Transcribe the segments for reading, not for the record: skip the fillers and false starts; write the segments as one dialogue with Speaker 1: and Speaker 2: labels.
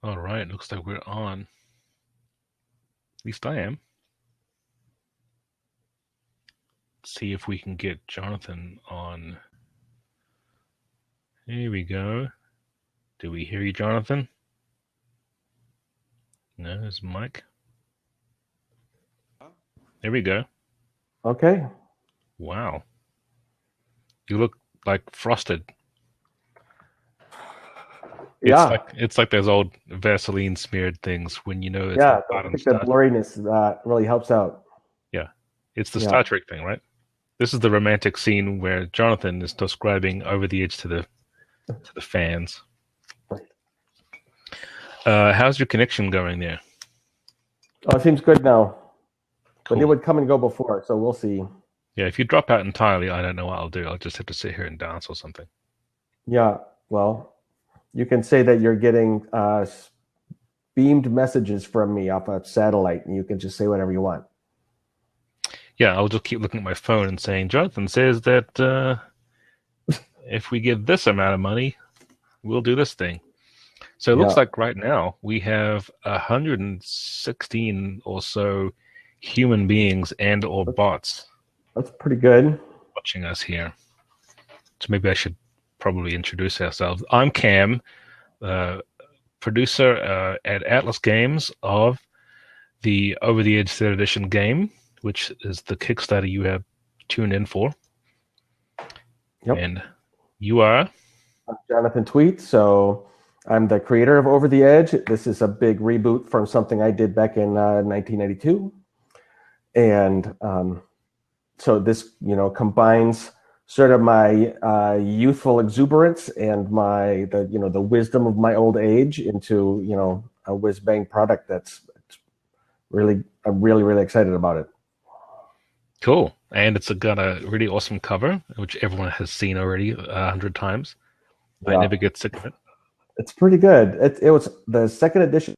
Speaker 1: All right, looks like we're on. At least I am. Let's see if we can get Jonathan on. Here we go. Do we hear you, Jonathan? No, there's Mike. There we go.
Speaker 2: Okay.
Speaker 1: Wow. You look like frosted.
Speaker 2: Yeah.
Speaker 1: It's like those old Vaseline smeared things when you know it's
Speaker 2: Yeah.
Speaker 1: hot
Speaker 2: I
Speaker 1: and
Speaker 2: think the
Speaker 1: stuff.
Speaker 2: blurriness really helps out.
Speaker 1: Yeah. It's the
Speaker 2: Yeah.
Speaker 1: Star Trek thing, right? This is the romantic scene where Jonathan is describing Over the Edge to the fans. How's your connection going there?
Speaker 2: Oh, it seems good now, but it
Speaker 1: Cool.
Speaker 2: would come and go before, so we'll see.
Speaker 1: Yeah, if you drop out entirely, I don't know what I'll do. I'll just have to sit here and dance or something.
Speaker 2: Yeah. Well, you can say that you're getting beamed messages from me off a satellite, and you can just say whatever you want.
Speaker 1: Yeah, I'll just keep looking at my phone and saying, Jonathan says that if we get this amount of money, we'll do this thing. So it looks
Speaker 2: Yeah.
Speaker 1: like right now we have 116 or so human beings and or bots
Speaker 2: That's pretty good.
Speaker 1: watching us here. So maybe I should probably introduce ourselves. I'm Cam, producer at Atlas Games of the Over the Edge Third Edition game, which is the Kickstarter you have tuned in for.
Speaker 2: Yep.
Speaker 1: And you are?
Speaker 2: I'm Jonathan Tweet. So I'm the creator of Over the Edge. This is a big reboot from something I did back in 1992. And so this, combines sort of my youthful exuberance and the wisdom of my old age into, a whiz bang product that's really, I'm really, really excited about it.
Speaker 1: Cool. And it's got a really awesome cover, which everyone has seen already 100 times. I
Speaker 2: Yeah,
Speaker 1: never get sick of it.
Speaker 2: it's pretty good. It was the second edition,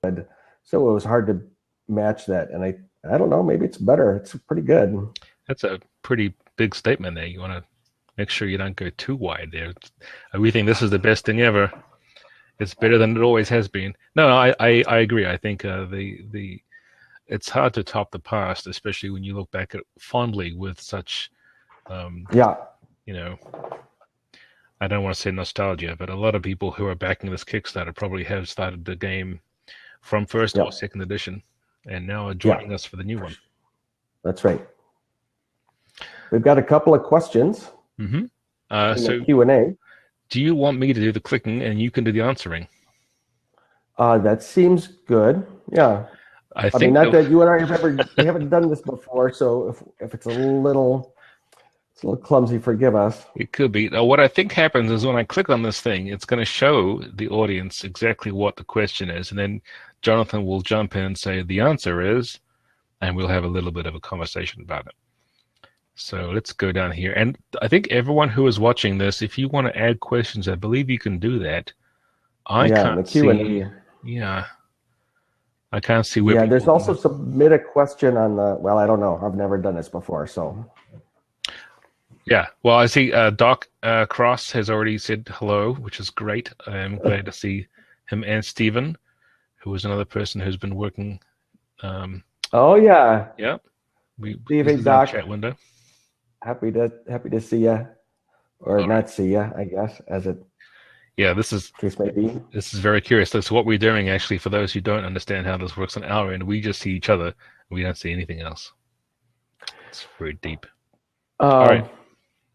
Speaker 2: so it was hard to match that. And I don't know, maybe it's better. It's pretty good.
Speaker 1: That's a pretty big statement there. You want to make sure you don't go too wide there. We think this is the best thing ever. It's better than it always has been. No, I agree. I think the it's hard to top the past, especially when you look back at fondly with such,
Speaker 2: Yeah,
Speaker 1: you know, I don't want to say nostalgia, but a lot of people who are backing this Kickstarter probably have started the game from first
Speaker 2: yeah,
Speaker 1: or second edition, and now are
Speaker 2: yeah.
Speaker 1: joining us for the new one.
Speaker 2: That's right. We've got a couple of questions
Speaker 1: Mm-hmm.
Speaker 2: in
Speaker 1: So,
Speaker 2: the Q&A.
Speaker 1: do you want me to do the clicking and you can do the answering?
Speaker 2: That seems good. Yeah.
Speaker 1: I
Speaker 2: I mean,
Speaker 1: think
Speaker 2: not that you and I we haven't done this before, so if it's a little clumsy, forgive us.
Speaker 1: it could be. What I think happens is when I click on this thing, it's going to show the audience exactly what the question is, and then Jonathan will jump in and say the answer is, and we'll have a little bit of a conversation about it. So let's go down here. And I think everyone who is watching this, if you want to add questions, I believe you can do that. I
Speaker 2: Yeah, in the
Speaker 1: can't see.
Speaker 2: Q&A.
Speaker 1: Yeah, I can't see where
Speaker 2: Yeah,
Speaker 1: people
Speaker 2: there's
Speaker 1: can.
Speaker 2: also submit a question on the, well, I don't know. I've never done this before, so.
Speaker 1: Yeah, well, I see Doc Cross has already said hello, which is great. I'm glad to see him and Stephen, who is another person who's been working.
Speaker 2: Oh yeah,
Speaker 1: Yeah, this
Speaker 2: Steve,
Speaker 1: is our
Speaker 2: Doc,
Speaker 1: chat window.
Speaker 2: happy to see you, or
Speaker 1: All right.
Speaker 2: not see you, I guess, as it
Speaker 1: Yeah, this is
Speaker 2: case may be.
Speaker 1: very curious. So what we're doing, actually, for those who don't understand how this works on our end, we just see each other. We don't see anything else. It's very deep. All right.
Speaker 2: Um,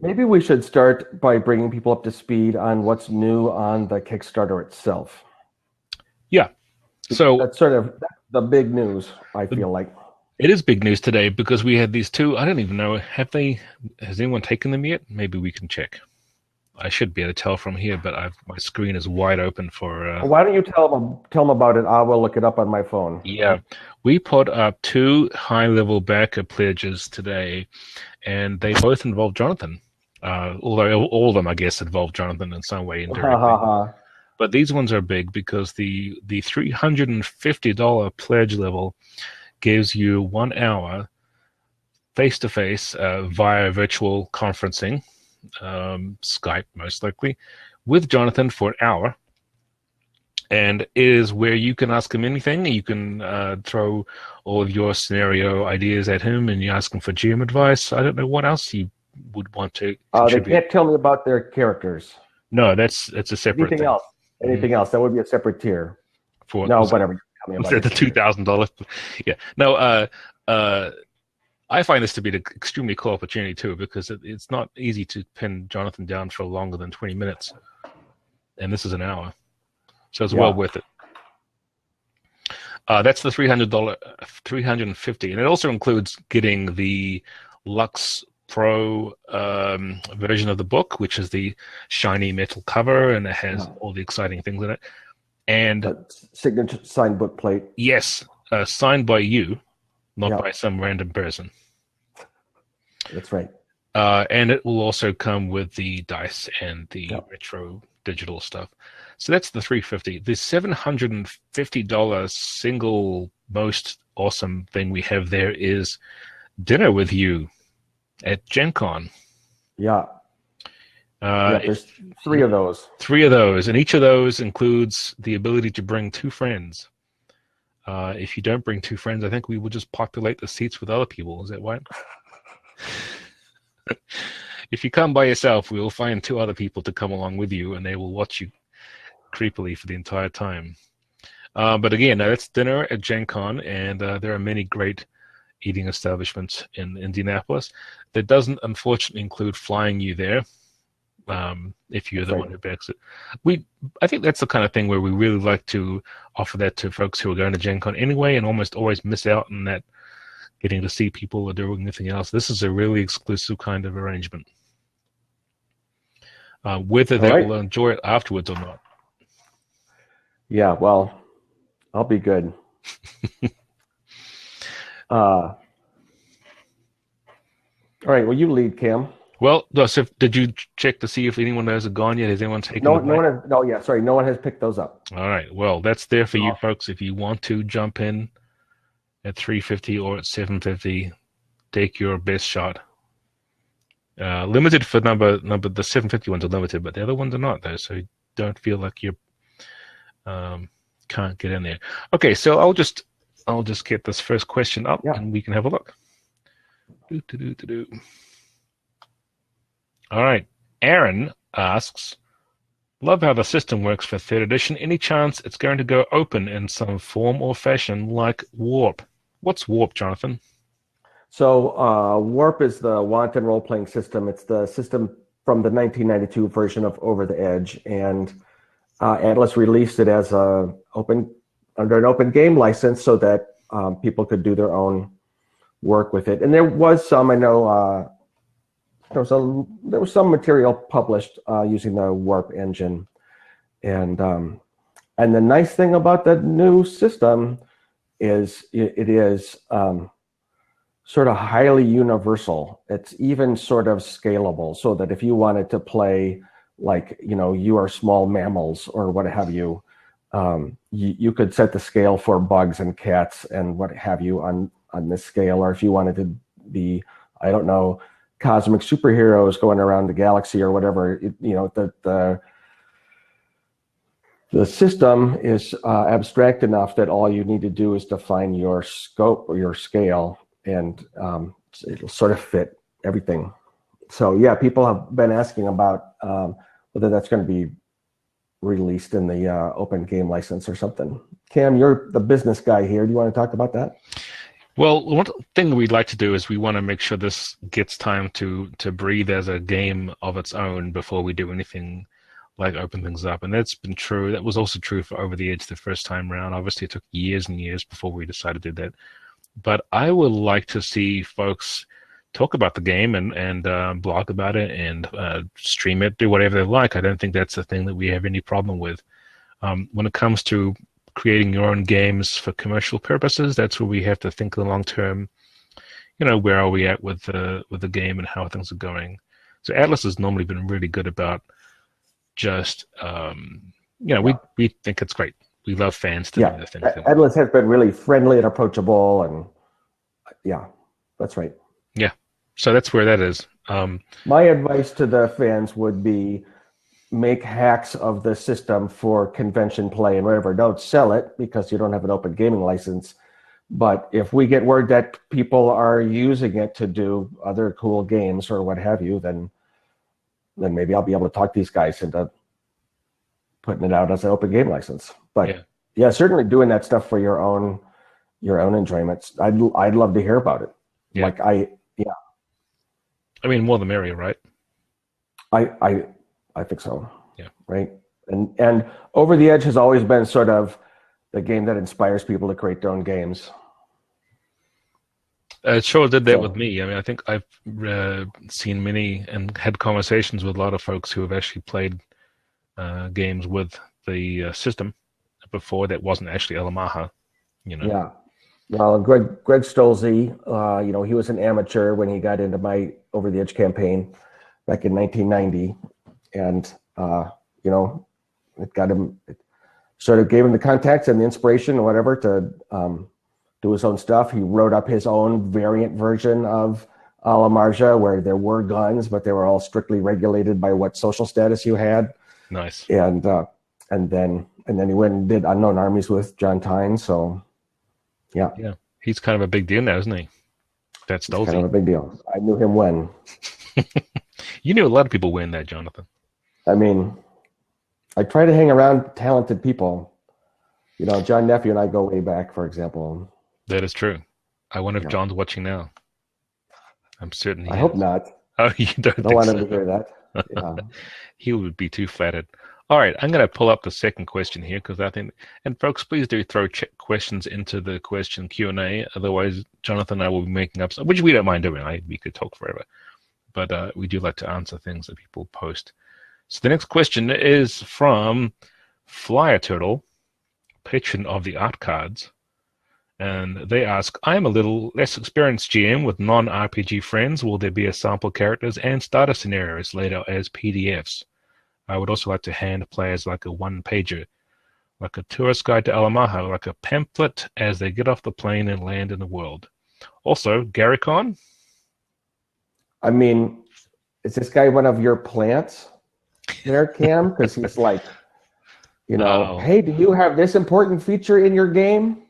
Speaker 2: Maybe we should start by bringing people up to speed on what's new on the Kickstarter itself.
Speaker 1: Yeah. So
Speaker 2: That's sort of the big news, I feel like.
Speaker 1: it is big news today because we had these two. I don't even know. Has anyone taken them yet? Maybe we can check. I should be able to tell from here, but my screen is wide open for.
Speaker 2: Why don't you tell them about it? I will look it up on my phone.
Speaker 1: Yeah, we put up two high-level backer pledges today, and they both involve Jonathan. Although all of them, I guess, involve Jonathan in some way
Speaker 2: Ha
Speaker 1: indirectly.
Speaker 2: ha ha.
Speaker 1: But these ones are big because the $350 pledge level gives you 1 hour face-to-face via virtual conferencing, Skype most likely, with Jonathan for an hour. and it is where you can ask him anything. You can throw all of your scenario ideas at him, and you ask him for GM advice. I don't know what else you would want to contribute.
Speaker 2: They can't tell me about their characters.
Speaker 1: No, it's a separate
Speaker 2: Anything
Speaker 1: thing.
Speaker 2: else? Anything else? That would be a separate tier. Whatever.
Speaker 1: Instead the $2,000. Yeah. No. I find this to be an extremely cool opportunity too, because it's not easy to pin Jonathan down for longer than 20 minutes, and this is an hour, so it's well worth it. That's the $350, and it also includes getting the Lux Pro version of the book, which is the shiny metal cover, and it has all the exciting things in it, and
Speaker 2: signature signed book plate.
Speaker 1: Yes, signed by you. Not by some random person.
Speaker 2: That's right.
Speaker 1: And it will also come with the dice and the retro digital stuff. So that's the $350. The $750 single most awesome thing we have there is dinner with you at Gen Con.
Speaker 2: Yeah. There's 3 of those.
Speaker 1: 3 of those. And each of those includes the ability to bring 2 friends. If you don't bring 2 friends, I think we will just populate the seats with other people. Is that right? If you come by yourself, we will find 2 other people to come along with you, and they will watch you creepily for the entire time. But again, that's dinner at Gen Con, and there are many great eating establishments in Indianapolis. That doesn't, unfortunately, include flying you there. If you're the one who backs it. I think that's the kind of thing where we really like to offer that to folks who are going to Gen Con anyway, and almost always miss out on that, getting to see people or doing anything else. This is a really exclusive kind of arrangement. Whether they will enjoy it afterwards or not.
Speaker 2: Yeah, well, I'll be good. All right, well, you lead, Cam.
Speaker 1: Well, so did you check to see if anyone has gone yet? Has anyone taken
Speaker 2: no one has picked those up.
Speaker 1: All right. Well, that's there for you folks. If you want to jump in at $350 or at $750, take your best shot. Limited for number. The $750 ones are limited, but the other ones are not, though. So you don't feel like you can't get in there. Okay, so I'll just get this first question up, and we can have a look. All right. Aaron asks, love how the system works for 3rd edition. Any chance it's going to go open in some form or fashion like Warp? What's Warp, Jonathan?
Speaker 2: So Warp is the Wanton role-playing system. It's the system from the 1992 version of Over the Edge, and Atlas released it as under an open game license so that people could do their own work with it. And there was some, I know, there was some material published using the Warp engine, and the nice thing about that new system is it is sort of highly universal. It's even sort of scalable, so that if you wanted to play like You Are Small Mammals or what have you, you could set the scale for bugs and cats and what have you on this scale, or if you wanted to be, I don't know, cosmic superheroes going around the galaxy or whatever, the system is abstract enough that all you need to do is define your scope or your scale, and it'll sort of fit everything. So yeah, people have been asking about whether that's going to be released in the open game license or something. Cam, you're the business guy here. Do you want to talk about that?
Speaker 1: Well, one thing we'd like to do is we want to make sure this gets time to breathe as a game of its own before we do anything like open things up. And that's been true. That was also true for Over the Edge the first time around. Obviously, it took years and years before we decided to do that. But I would like to see folks talk about the game and blog about it and stream it, do whatever they like. I don't think that's the thing that we have any problem with. When it comes to creating your own games for commercial purposes, that's where we have to think the long term. Where are we at with the game and how things are going? So Atlas has normally been really good about just we think it's great. We love fans to do the things.
Speaker 2: Atlas has been really friendly and approachable, and that's right.
Speaker 1: Yeah, so that's where that is.
Speaker 2: My advice to the fans would be make hacks of the system for convention play and whatever. Don't sell it because you don't have an open gaming license. But if we get word that people are using it to do other cool games or what have you, then maybe I'll be able to talk these guys into putting it out as an open game license. But yeah, certainly doing that stuff for your own enjoyment. I'd love to hear about it.
Speaker 1: Yeah.
Speaker 2: Like
Speaker 1: I mean, more the merrier, right?
Speaker 2: I think so.
Speaker 1: Yeah.
Speaker 2: Right. And Over the Edge has always been sort of the game that inspires people to create their own games.
Speaker 1: It sure did that with me. I mean, I think I've seen many and had conversations with a lot of folks who have actually played games with the system before that wasn't actually Alamaha, you know.
Speaker 2: Yeah. Well, Greg Stolze, he was an amateur when he got into my Over the Edge campaign back in 1990. And, it sort of gave him the contacts and the inspiration or whatever to do his own stuff. He wrote up his own variant version of A La Marja where there were guns, but they were all strictly regulated by what social status you had.
Speaker 1: Nice.
Speaker 2: And then he went and did Unknown Armies with John Tyne. So, yeah.
Speaker 1: Yeah. He's kind of a big deal now, isn't he? That's Stolze.
Speaker 2: Kind of a big deal. I knew him when.
Speaker 1: You knew a lot of people when that, Jonathan.
Speaker 2: I mean, I try to hang around talented people. John Nephew and I go way back, for example.
Speaker 1: That is true. I wonder if John's watching now. I'm certain he is.
Speaker 2: I hope not.
Speaker 1: Oh, you don't think
Speaker 2: want
Speaker 1: so?
Speaker 2: him to hear that. Yeah.
Speaker 1: He would be too flattered. All right, I'm going to pull up the second question here because I think, and folks, please do throw questions into the question Q&A. Otherwise, Jonathan and I will be making up, which we don't mind doing. We could talk forever. But we do like to answer things that people post. So the next question is from Flyer Turtle, patron of the art cards. And they ask, I am a little less experienced GM with non-RPG friends. Will there be a sample characters and starter scenarios laid out as PDFs? I would also like to hand players like a one-pager, like a tourist guide to Alamaha, like a pamphlet as they get off the plane and land in the world. Also, GaryCon?
Speaker 2: I mean, is this guy one of your plants there, Cam? Because he's like, hey, do you have this important feature in your game?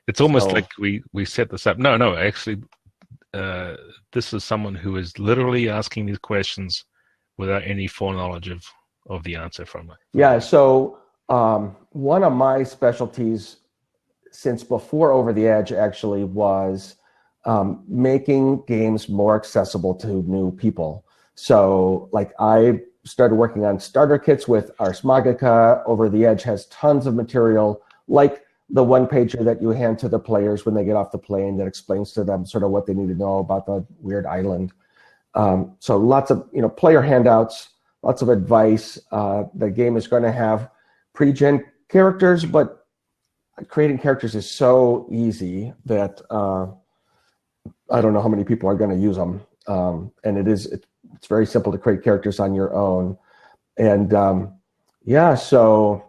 Speaker 1: It's almost like we set this up. No, actually, this is someone who is literally asking these questions without any foreknowledge of the answer from it.
Speaker 2: Yeah, so one of my specialties since before Over the Edge actually was making games more accessible to new people. So I started working on starter kits with Ars Magica. Over the Edge has tons of material like the one pager that you hand to the players when they get off the plane that explains to them sort of what they need to know about the weird island. So lots of player handouts, lots of advice. The game is going to have pre-gen characters, but creating characters is so easy that I don't know how many people are going to use them. And it's very simple to create characters on your own. And so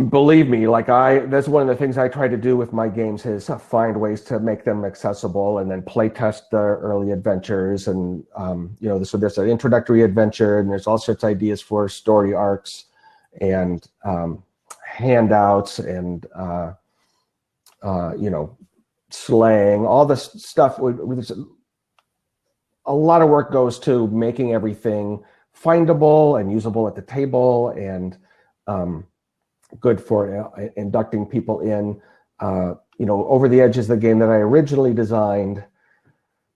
Speaker 2: believe me, that's one of the things I try to do with my games is find ways to make them accessible and then play test the early adventures. And, so there's an introductory adventure and there's all sorts of ideas for story arcs and handouts and, slang, all this stuff. A lot of work goes to making everything findable and usable at the table and good for inducting people in. Over the Edge is the game that I originally designed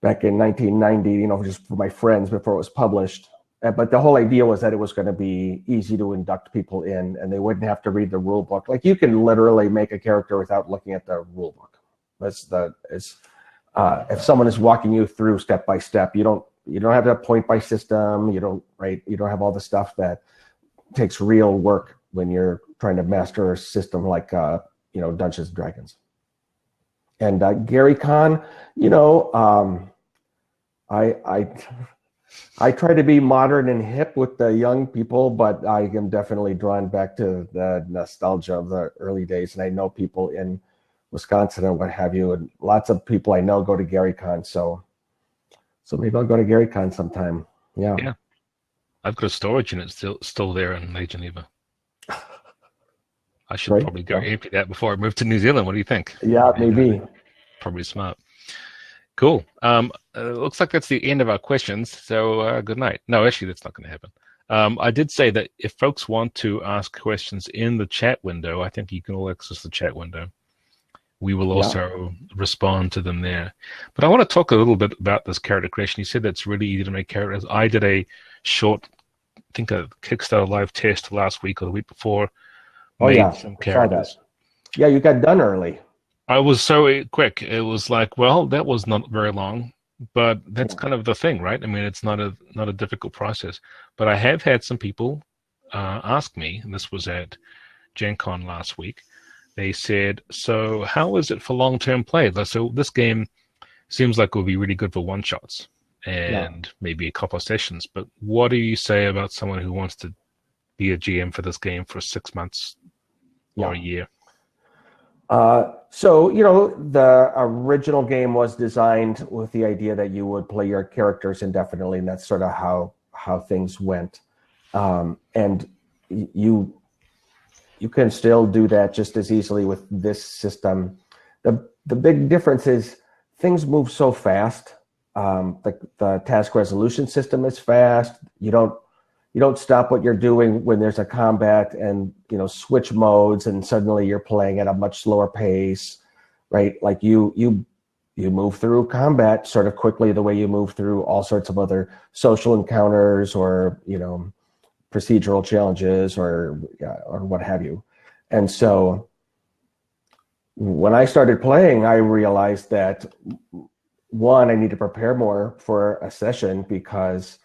Speaker 2: back in 1990, just for my friends before it was published. But the whole idea was that it was going to be easy to induct people in and they wouldn't have to read the rule book. You can literally make a character without looking at the rule book. If someone is walking you through step by step, you don't have that point by system. You don't have all the stuff that takes real work when you're trying to master a system like Dungeons and Dragons. And GaryCon, I try to be modern and hip with the young people, but I am definitely drawn back to the nostalgia of the early days. And I know people in Wisconsin and what have you, and lots of people I know go to GaryCon. So maybe I'll go to GaryCon sometime. Yeah.
Speaker 1: Yeah. I've got a storage unit still there in Lake Geneva. I should
Speaker 2: Right.
Speaker 1: probably go empty that before I move to New Zealand. What do you think?
Speaker 2: Yeah, maybe.
Speaker 1: Probably smart. Cool. Looks like that's the end of our questions. So good night. No, actually, that's not going to happen. I did say that if folks want to ask questions in the chat window, I think you can all access the chat window. We will also respond to them there. But I want to talk a little bit about this character creation. You said that's really easy to make characters. I did a short, I think a Kickstarter live test last week or the week before. Made some characters.
Speaker 2: Yeah, you got done early.
Speaker 1: I was so quick. It was like, well, that was not very long, but that's kind of the thing, right? I mean, it's not a difficult process. But I have had some people ask me, and this was at Gen Con last week. They said, so how is it for long-term play? So this game seems like it would be really good for one-shots and maybe a couple of sessions. But what do you say about someone who wants to be a GM for this game for 6 months or a year?
Speaker 2: So, the original game was designed with the idea that you would play your characters indefinitely, and that's sort of how things went. And you can still do that just as easily with this system. The big difference is things move so fast. The task resolution system is fast. You don't stop what you're doing when there's a combat and switch modes and suddenly you're playing at a much slower pace, right? Like you move through combat sort of quickly the way you move through all sorts of other social encounters or procedural challenges or what have you. And so when I started playing, I realized that one, I need to prepare more for a session because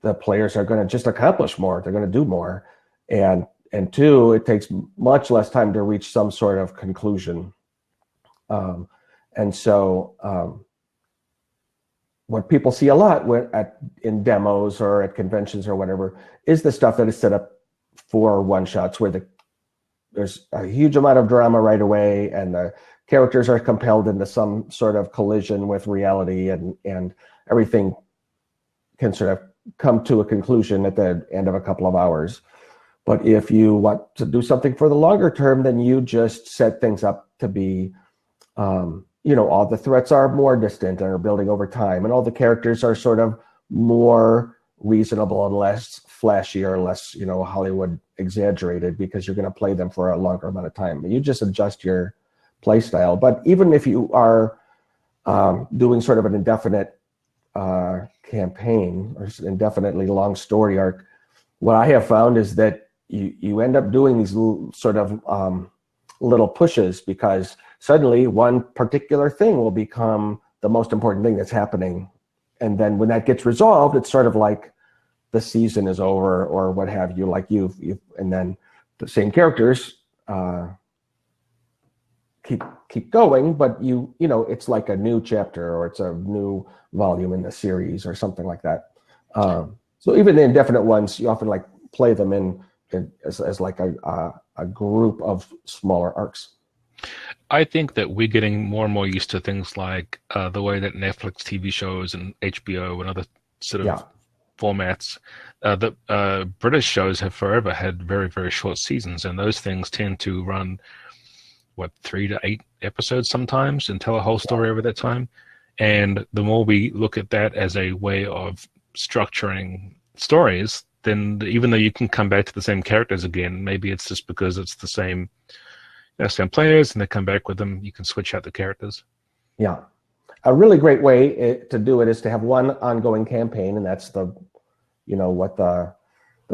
Speaker 2: the players are going to just accomplish more. They're going to do more. And two, it takes much less time to reach some sort of conclusion. And so what people see a lot in demos or at conventions or whatever is the stuff that is set up for one-shots where there's a huge amount of drama right away and the characters are compelled into some sort of collision with reality and everything can sort of come to a conclusion at the end of a couple of hours. But if you want to do something for the longer term, then you just set things up to be, all the threats are more distant and are building over time, and all the characters are sort of more reasonable and less flashy or less, Hollywood exaggerated because you're going to play them for a longer amount of time. You just adjust your play style. But even if you are doing sort of an indefinite campaign or indefinitely long story arc, what I have found is that you end up doing these sort of little pushes because suddenly one particular thing will become the most important thing that's happening. And then when that gets resolved, it's sort of like the season is over or what have you, like you've and then the same characters keep going, but it's like a new chapter or it's a new volume in the series or something like that. So even the indefinite ones, you often like play them in as like a group of smaller arcs.
Speaker 1: I think that we're getting more and more used to things like the way that Netflix TV shows and HBO and other sort of formats, the British shows have forever had very, very short seasons, and those things tend to run 3 to 8 episodes sometimes and tell a whole story over that time. And the more we look at that as a way of structuring stories, then even though you can come back to the same characters again, maybe it's just because it's the same players and they come back with them, you can switch out the characters.
Speaker 2: Yeah. A really great way to do it is to have one ongoing campaign, and that's what the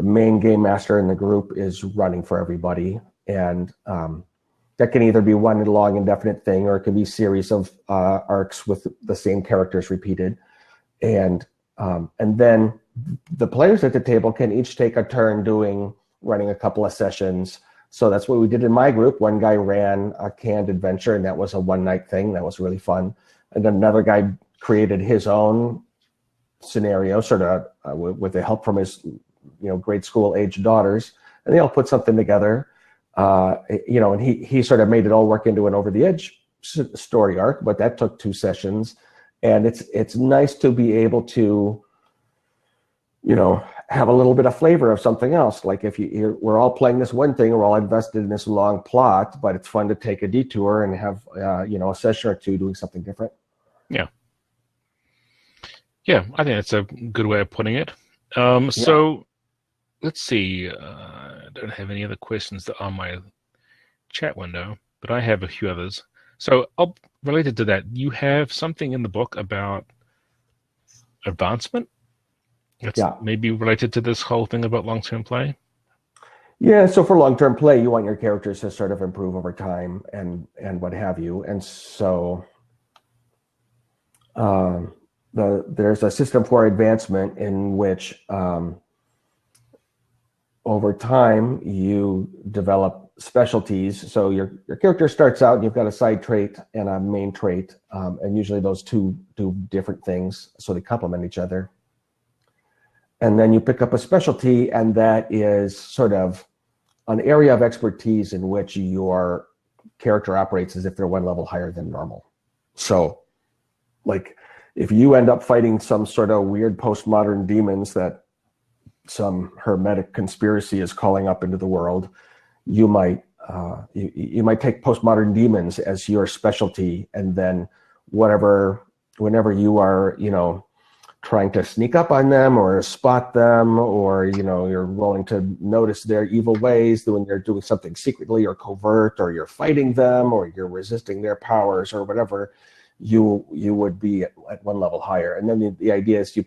Speaker 2: main game master in the group is running for everybody. And that can either be one long indefinite thing, or it can be a series of arcs with the same characters repeated. And then the players at the table can each take a turn running a couple of sessions. So that's what we did in my group. One guy ran a canned adventure, and that was a one-night thing. That was really fun. And then another guy created his own scenario, sort of with the help from his, grade school age daughters, and they all put something together. And he sort of made it all work into an Over the Edge story arc, but that took 2 sessions. And it's nice to be able to have a little bit of flavor of something else. Like if we're all playing this one thing, we're all invested in this long plot, but it's fun to take a detour and have a session or two doing something different.
Speaker 1: Yeah. Yeah, I think that's a good way of putting it. So let's see. I don't have any other questions that are on my chat window, but I have a few others. So related to that, you have something in the book about advancement. That's maybe related to this whole thing about long-term play.
Speaker 2: Yeah, so for long-term play, you want your characters to sort of improve over time and what have you. And so there's a system for advancement in which over time you develop specialties. So your character starts out and you've got a side trait and a main trait, and usually those two do different things, so they complement each other. And then you pick up a specialty, and that is sort of an area of expertise in which your character operates as if they're one level higher than normal. So, like, if you end up fighting some sort of weird postmodern demons that some hermetic conspiracy is calling up into the world, you might you might take postmodern demons as your specialty, and then whenever you are trying to sneak up on them or spot them, or you're willing to notice their evil ways when they're doing something secretly or covert, or you're fighting them, or you're resisting their powers or whatever, you would be at one level higher. And then the idea is you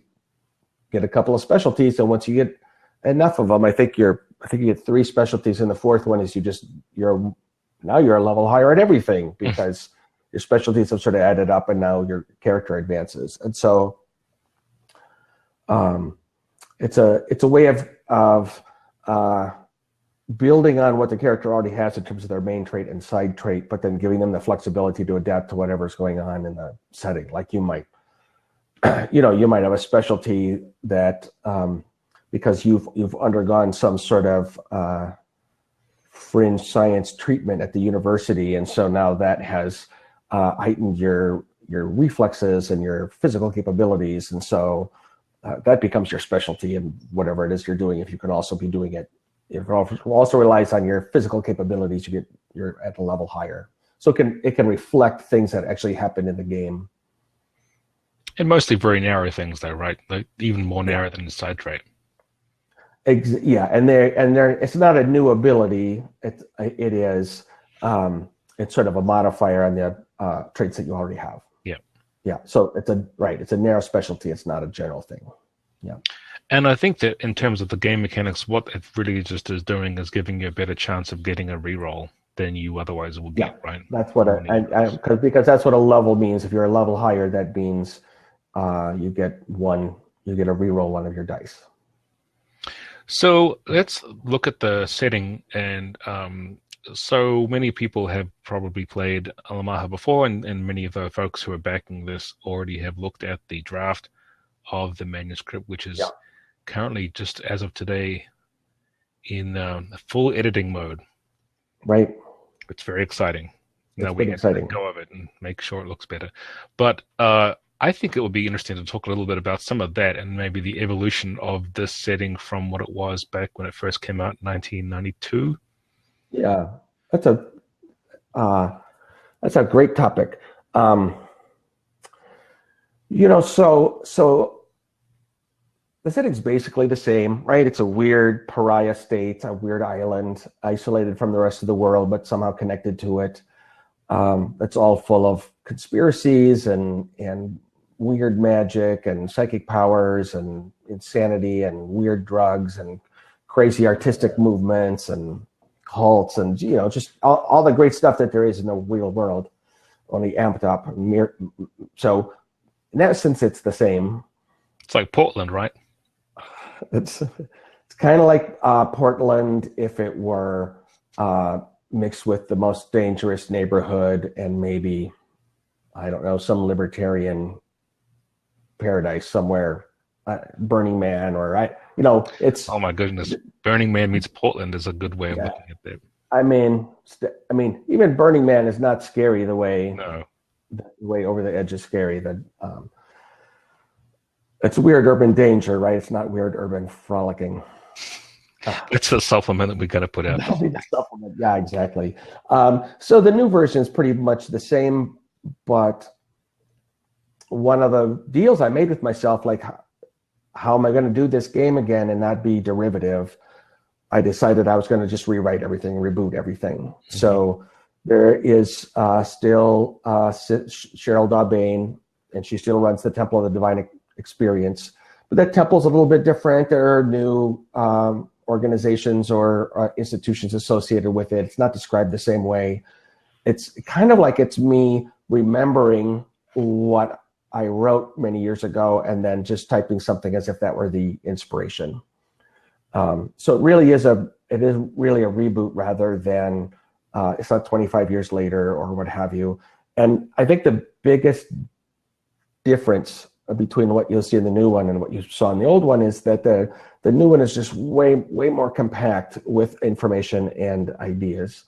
Speaker 2: get a couple of specialties, and once you get enough of them, I think you get 3 specialties, and the fourth one is you're a level higher at everything because your specialties have sort of added up, and now your character advances. And so it's a way of building on what the character already has in terms of their main trait and side trait, but then giving them the flexibility to adapt to whatever's going on in the setting. Like you might have a specialty that because you've undergone some sort of fringe science treatment at the university, and so now that has heightened your reflexes and your physical capabilities, and so that becomes your specialty in whatever it is you're doing. If you can also be doing it, if it also relies on your physical capabilities, you're at a level higher. So it can reflect things that actually happen in the game.
Speaker 1: And mostly very narrow things, though, right? Like even more narrow than the side trait.
Speaker 2: Yeah, and it's not a new ability. It's sort of a modifier on the traits that you already have. Yeah, so it's a narrow specialty. It's not a general thing. Yeah.
Speaker 1: And I think that in terms of the game mechanics, what it really just is doing is giving you a better chance of getting a reroll than you otherwise would get, right?
Speaker 2: That's what because that's what a level means. If you're a level higher, that means you get a reroll one of your dice.
Speaker 1: So let's look at the setting, and so many people have probably played Alamaha before, and many of the folks who are backing this already have looked at the draft of the manuscript, which is currently, just as of today, in full editing mode.
Speaker 2: Right.
Speaker 1: It's very exciting.
Speaker 2: Now
Speaker 1: we have to let go of it and make sure it looks better. But I think it would be interesting to talk a little bit about some of that and maybe the evolution of this setting from what it was back when it first came out in 1992.
Speaker 2: Yeah, that's a great topic. So the setting's basically the same, right? It's a weird pariah state, a weird island, isolated from the rest of the world, but somehow connected to it. It's all full of conspiracies and weird magic and psychic powers and insanity and weird drugs and crazy artistic movements and cults and just all the great stuff that there is in the real world, only amped up. So in that sense, it's the same.
Speaker 1: It's like Portland, right?
Speaker 2: It's kind of like Portland if it were mixed with the most dangerous neighborhood and maybe, I don't know, some libertarian paradise somewhere, Burning Man, or it's.
Speaker 1: Oh my goodness, Burning Man meets Portland is a good way of looking at that.
Speaker 2: I mean, even Burning Man is not scary the way.
Speaker 1: No.
Speaker 2: The way Over the Edge is scary. It's Weird Urban Danger, right? It's not Weird Urban Frolicking.
Speaker 1: It's a supplement that we got to put out.
Speaker 2: That'll be the supplement. Yeah, exactly. So the new version is pretty much the same, but one of the deals I made with myself, like, how am I going to do this game again and not be derivative? I decided I was going to just rewrite everything, reboot everything. Mm-hmm. So there is still Cheryl Daubain, and she still runs the Temple of the Divine Experience. But that temple's a little bit different. There are new organizations or institutions associated with it. It's not described the same way. It's kind of like it's me remembering what I wrote many years ago and then just typing something as if that were the inspiration. So it really is really a reboot rather than it's not 25 years later or what have you. And I think the biggest difference between what you'll see in the new one and what you saw in the old one is that the new one is just way more compact with information and ideas.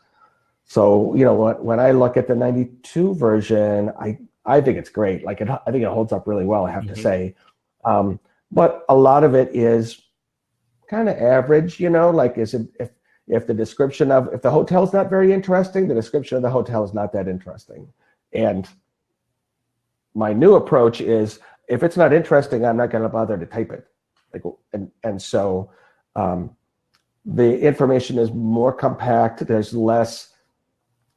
Speaker 2: So, you know, when I look at the 92 version, I think it's great. Like I think it holds up really well, I have to say. But a lot of it is kind of average, you know, like if the description of, if the hotel is not very interesting, the description of the hotel is not that interesting. And my new approach is, if it's not interesting, I'm not going to bother to type it. Like, and so the information is more compact. There's less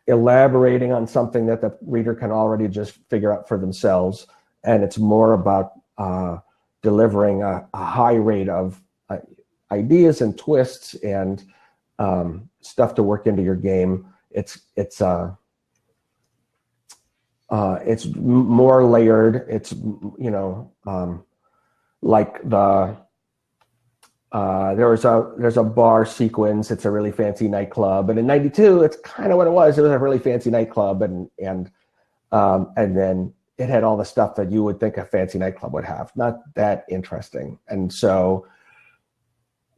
Speaker 2: elaborating on something that the reader can already just figure out for themselves. And it's more about delivering a high rate of ideas and twists and stuff to work into your game. It's more layered. It's, you know, like there's a bar sequence. It's a really fancy nightclub, and in '92, it's kind of what it was. It was a really fancy nightclub, and then it had all the stuff that you would think a fancy nightclub would have. Not that interesting. And so,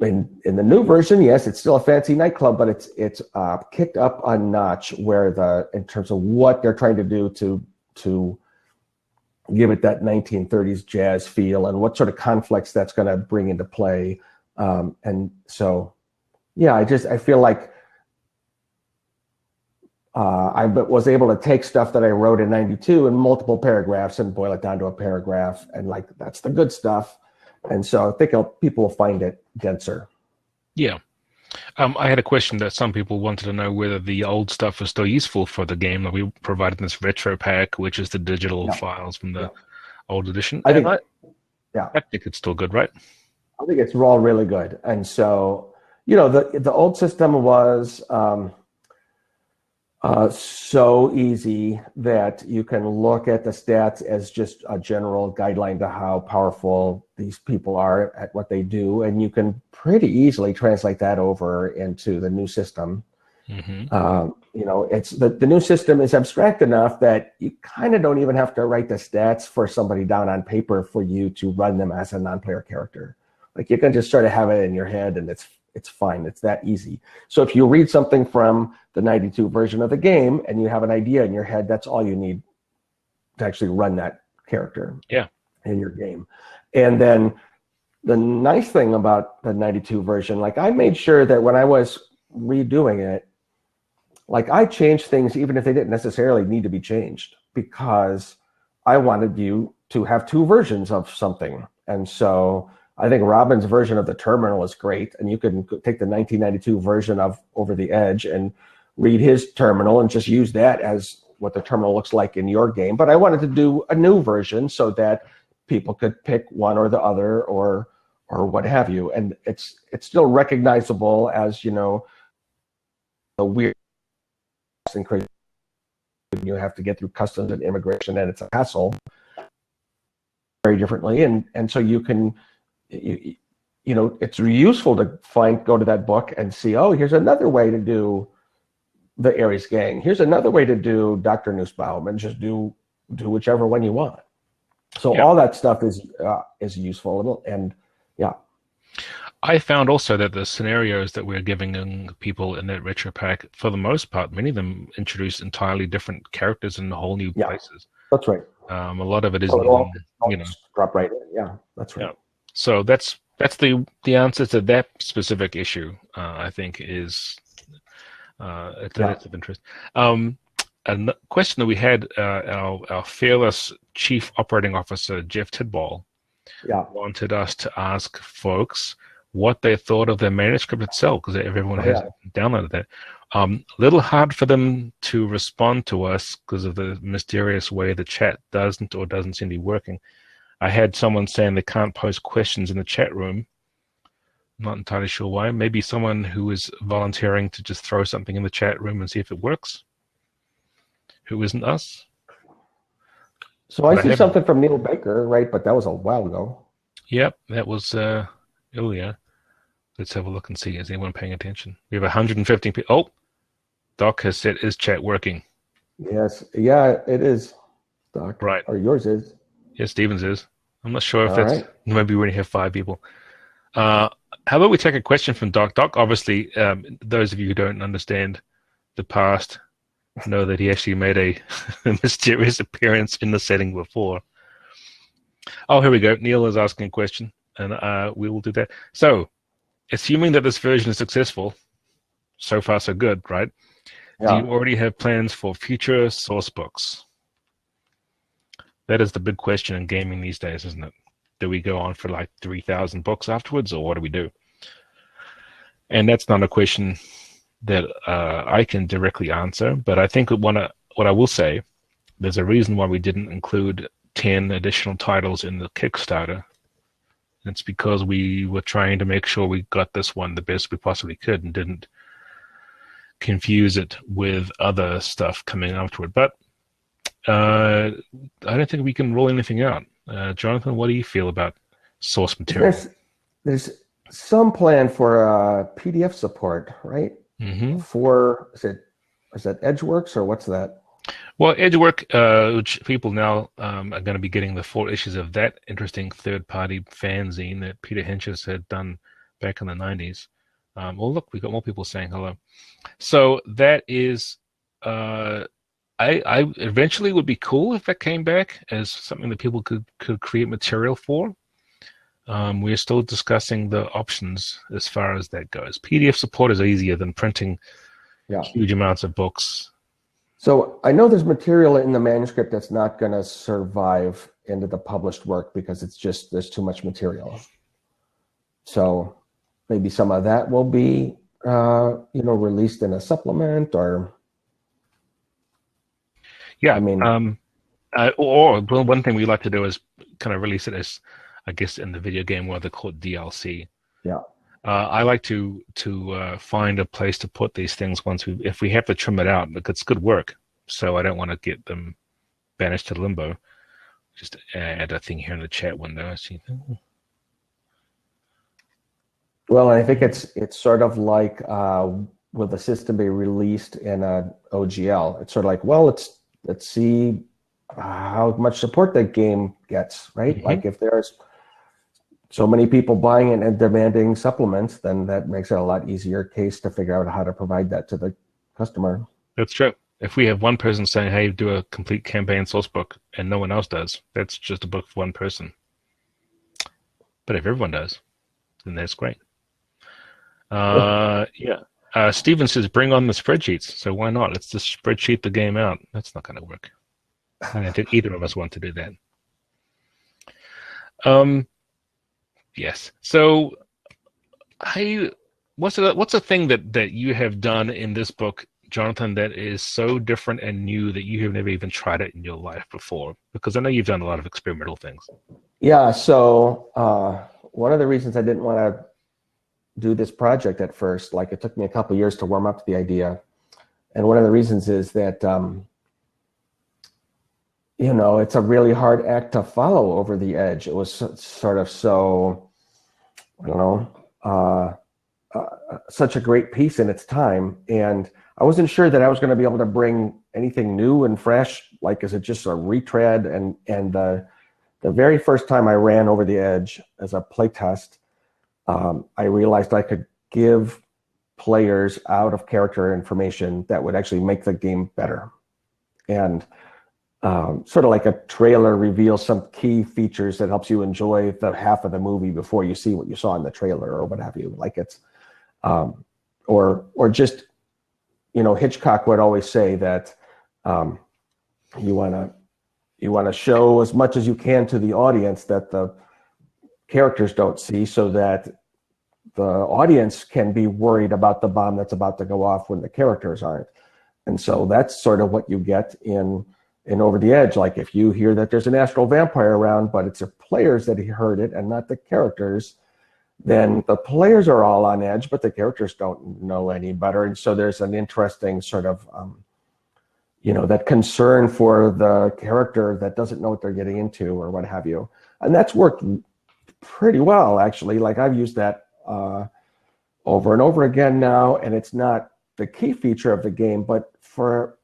Speaker 2: in the new version, yes, it's still a fancy nightclub, but it's kicked up a notch in terms of what they're trying to do to give it that 1930s jazz feel and what sort of conflicts that's going to bring into play. And so, yeah, I feel like I was able to take stuff that I wrote in '92 in multiple paragraphs and boil it down to a paragraph, and like that's the good stuff. And so I think people will find it denser.
Speaker 1: Yeah. I had a question that some people wanted to know whether the old stuff is still useful for the game. Like we provided this retro pack, which is the digital files from the old edition. I think it's still good, right?
Speaker 2: I think it's all really good. And so, you know, the old system was so easy that you can look at the stats as just a general guideline to how powerful these people are at what they do, and you can pretty easily translate that over into the new system. Mm-hmm. You know, it's the new system is abstract enough that you kind of don't even have to write the stats for somebody down on paper for you to run them as a non-player character. Like you can just sort of have it in your head, and it's fine. It's that easy. So if you read something from the 92 version of the game and you have an idea in your head, that's all you need to actually run that character in your game. And then the nice thing about the 92 version, like I made sure that when I was redoing it, like I changed things even if they didn't necessarily need to be changed, because I wanted you to have two versions of something. And so I think Robin's version of the terminal is great, and you can take the 1992 version of Over the Edge and read his terminal and just use that as what the terminal looks like in your game. But I wanted to do a new version so that people could pick one or the other or what have you. And it's still recognizable as, you know, a weird and crazy. You have to get through customs and immigration, and it's a hassle very differently. And so you can, you know, it's useful to go to that book and see, oh, here's another way to do the Ares Gang. Here's another way to do Dr. Nussbaum, and just do whichever one you want. So all that stuff is useful, and
Speaker 1: I found also that the scenarios that we're giving people in that retro pack, for the most part, many of them introduce entirely different characters in whole new places.
Speaker 2: That's right.
Speaker 1: A lot of it
Speaker 2: So
Speaker 1: isn't
Speaker 2: it'll
Speaker 1: even,
Speaker 2: all just drop right in. Yeah, that's right.
Speaker 1: yeah. So that's the answer to that specific issue. I think is that's of interest. A question that we had, our fearless Chief Operating Officer Jeff Tidball wanted us to ask folks what they thought of the manuscript itself, because everyone has downloaded that. A little hard for them to respond to us because of the mysterious way the chat doesn't seem to be working. I had someone saying they can't post questions in the chat room. I'm not entirely sure why. Maybe someone who is volunteering to just throw something in the chat room and see if it works, who isn't us.
Speaker 2: So I see something from Neil Baker, right? But that was a while ago.
Speaker 1: Yep, that was earlier. Let's have a look and see. Is anyone paying attention? We have 115 people. Oh, Doc has said, is chat working?
Speaker 2: Yes. Yeah, it is, Doc.
Speaker 1: Right.
Speaker 2: Or yours is.
Speaker 1: Yes, Stevens is. I'm not sure if that's... Maybe we only have 5 people. How about we take a question from Doc? Doc, obviously, those of you who don't understand the past know that he actually made a mysterious appearance in the setting before. Oh, here we go. Neil is asking a question, and we will do that. So, assuming that this version is successful, so far so good, right? Yeah. Do you already have plans for future source books? That is the big question in gaming these days, isn't it? Do we go on for like 3,000 books afterwards, or what do we do? And that's not a question that I can directly answer, but I think what I will say, there's a reason why we didn't include 10 additional titles in the Kickstarter. It's because we were trying to make sure we got this one the best we possibly could and didn't confuse it with other stuff coming afterward. But I don't think we can rule anything out. Jonathan, what do you feel about source material?
Speaker 2: There's some plan for PDF support, right?
Speaker 1: Mm-hmm.
Speaker 2: For is it Edgeworks or what's that?
Speaker 1: Well, Edgework, which people now are going to be getting the 4 issues of that interesting third-party fanzine that Peter Henches had done back in the 90s. Well, look, we got more people saying hello. So that is, I eventually would be cool if that came back as something that people could create material for. We're still discussing the options as far as that goes. PDF support is easier than printing huge amounts of books.
Speaker 2: So I know there's material in the manuscript that's not going to survive into the published work because it's just there's too much material. So maybe some of that will be released in a supplement or.
Speaker 1: Yeah, I mean, or one thing we like to do is kind of release it as, I guess, in the video game where they call it DLC.
Speaker 2: Yeah.
Speaker 1: I like to find a place to put these things if we have to trim it out, because it's good work. So I don't want to get them banished to limbo. Just add a thing here in the chat window.
Speaker 2: Well, I think it's sort of like will the system be released in a OGL? It's sort of like, well, let's see how much support that game gets, right? Mm-hmm. Like if there's so many people buying it and demanding supplements, then that makes it a lot easier case to figure out how to provide that to the customer.
Speaker 1: That's true. If we have one person saying, hey, do a complete campaign source book, and no one else does, that's just a book for one person. But if everyone does, then that's great. Steven says, bring on the spreadsheets. So why not? Let's just spreadsheet the game out. That's not going to work. I don't think either of us want to do that. Yes. So, what's a thing that you have done in this book, Jonathan, that is so different and new that you have never even tried it in your life before? Because I know you've done a lot of experimental things.
Speaker 2: Yeah. So one of the reasons I didn't want to do this project at first, like it took me a couple of years to warm up to the idea, and one of the reasons is that it's a really hard act to follow Over the Edge. It was sort of so, I don't know, such a great piece in its time. And I wasn't sure that I was going to be able to bring anything new and fresh, like is it just a retread? And the very first time I ran Over the Edge as a playtest, I realized I could give players out of character information that would actually make the game better. And sort of like a trailer reveals some key features that helps you enjoy the half of the movie before you see what you saw in the trailer or what have you. Like it's, or just, Hitchcock would always say that you want to show as much as you can to the audience that the characters don't see, so that the audience can be worried about the bomb that's about to go off when the characters aren't. And so that's sort of what you get in Over the Edge. Like if you hear that there's an astral vampire around, but it's the players that heard it and not the characters, then the players are all on edge, but the characters don't know any better. And so there's an interesting sort of, that concern for the character that doesn't know what they're getting into or what have you. And that's worked pretty well, actually. Like I've used that over and over again now, and it's not the key feature of the game, but for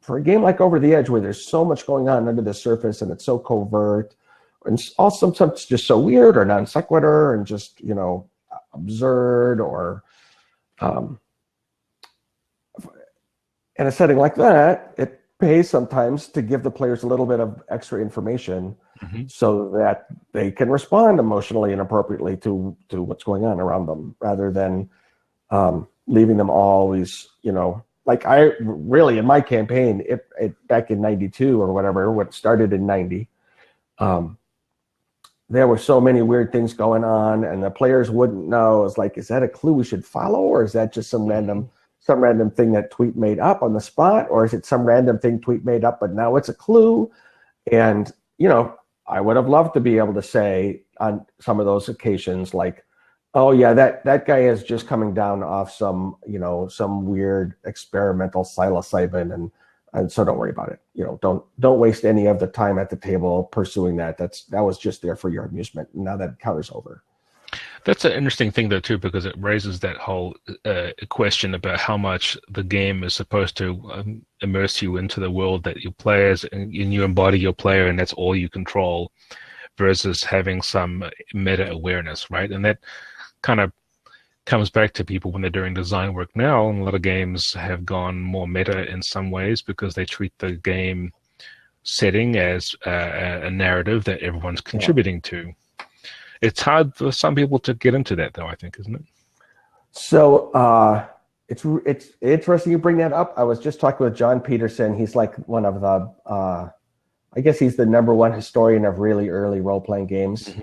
Speaker 2: a game like Over the Edge, where there's so much going on under the surface and it's so covert, and also sometimes just so weird or non sequitur and just, absurd, or in a setting like that, it pays sometimes to give the players a little bit of extra information so that they can respond emotionally and appropriately to what's going on around them, rather than leaving them always, like I really, in my campaign, it back in 92 or whatever, what started in 90, there were so many weird things going on, and the players wouldn't know. It's like, is that a clue we should follow, or is that just some random thing that Tweet made up on the spot, or is it some random thing Tweet made up, but now it's a clue? And, I would have loved to be able to say on some of those occasions, like, oh yeah, that guy is just coming down off some weird experimental psilocybin, and so don't worry about it. Don't waste any of the time at the table pursuing that. That was just there for your amusement. Now that encounter's over.
Speaker 1: That's an interesting thing, though, too, because it raises that whole question about how much the game is supposed to immerse you into the world that you play as, and you embody your player, and that's all you control, versus having some meta awareness, right? And that kind of comes back to people when they're doing design work now. And a lot of games have gone more meta in some ways because they treat the game setting as a narrative that everyone's contributing to. It's hard for some people to get into that, though, I think, isn't it?
Speaker 2: So it's interesting you bring that up. I was just talking with John Peterson. He's like one of the, I guess he's the #1 historian of really early role-playing games.